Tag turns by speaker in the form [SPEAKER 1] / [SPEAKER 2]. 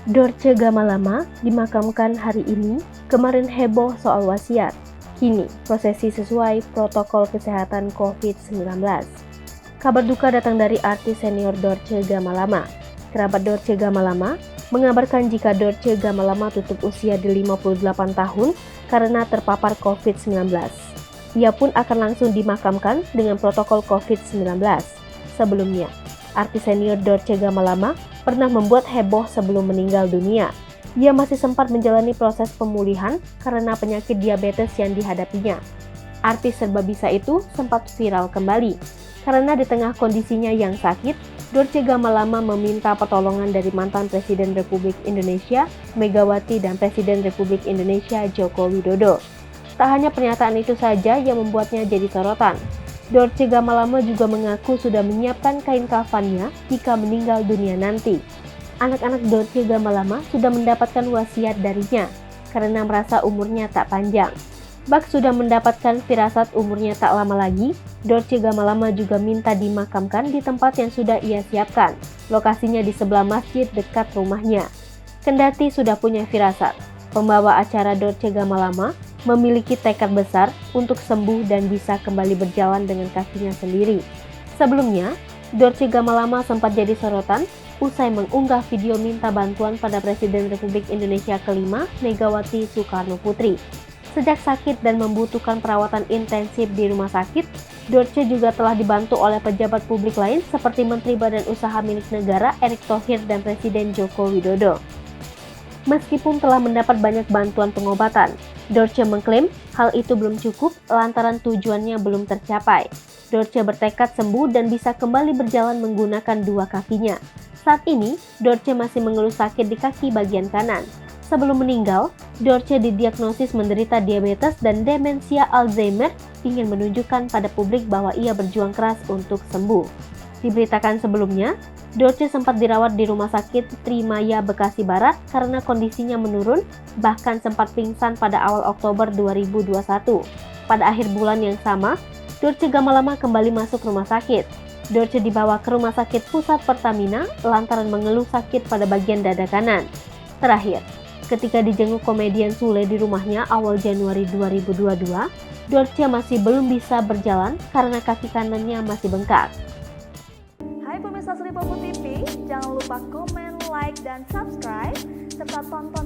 [SPEAKER 1] Dorce Gamalama dimakamkan hari ini, kemarin heboh soal wasiat. Kini, prosesi sesuai protokol kesehatan COVID-19. Kabar duka datang dari artis senior Dorce Gamalama. Kerabat Dorce Gamalama mengabarkan jika Dorce Gamalama tutup usia di 58 tahun karena terpapar COVID-19. Ia pun akan langsung dimakamkan dengan protokol COVID-19. Sebelumnya, artis senior Dorce Gamalama pernah membuat heboh sebelum meninggal dunia. Ia masih sempat menjalani proses pemulihan karena penyakit diabetes yang dihadapinya. Artis serba bisa itu sempat viral kembali. Karena di tengah kondisinya yang sakit, Dorce Gamalama meminta pertolongan dari mantan Presiden Republik Indonesia, Megawati, dan Presiden Republik Indonesia, Joko Widodo. Tak hanya pernyataan itu saja yang membuatnya jadi sorotan. Dorce Gamalama juga mengaku sudah menyiapkan kain kafannya jika meninggal dunia nanti. Anak-anak Dorce Gamalama sudah mendapatkan wasiat darinya karena merasa umurnya tak panjang. Bak sudah mendapatkan firasat umurnya tak lama lagi, Dorce Gamalama juga minta dimakamkan di tempat yang sudah ia siapkan. Lokasinya di sebelah masjid dekat rumahnya. Kendati sudah punya firasat, pembawa acara Dorce Gamalama memiliki tekad besar untuk sembuh dan bisa kembali berjalan dengan kakinya sendiri. Sebelumnya, Dorce Gamalama sempat jadi sorotan usai mengunggah video minta bantuan pada Presiden Republik Indonesia kelima, Megawati Soekarno Putri. Sejak sakit dan membutuhkan perawatan intensif di rumah sakit, Dorce juga telah dibantu oleh pejabat publik lain seperti Menteri Badan Usaha Milik Negara Erick Thohir dan Presiden Joko Widodo. Meskipun telah mendapat banyak bantuan pengobatan, Dorce mengklaim hal itu belum cukup lantaran tujuannya belum tercapai. Dorce bertekad sembuh dan bisa kembali berjalan menggunakan dua kakinya. Saat ini, Dorce masih mengeluh sakit di kaki bagian kanan. Sebelum meninggal, Dorce didiagnosis menderita diabetes dan demensia Alzheimer, ingin menunjukkan pada publik bahwa ia berjuang keras untuk sembuh. Diberitakan sebelumnya, Dorce sempat dirawat di Rumah Sakit Trimaya Bekasi Barat karena kondisinya menurun, bahkan sempat pingsan pada awal Oktober 2021. Pada akhir bulan yang sama, Dorce Gamalama kembali masuk rumah sakit. Dorce dibawa ke Rumah Sakit Pusat Pertamina lantaran mengeluh sakit pada bagian dada kanan. Terakhir, ketika dijenguk komedian Sule di rumahnya awal Januari 2022, Dorce masih belum bisa berjalan karena kaki kanannya masih bengkak.
[SPEAKER 2] Hai pemirsa Sri Popo TV, jangan lupa komen, like, dan subscribe, serta tonton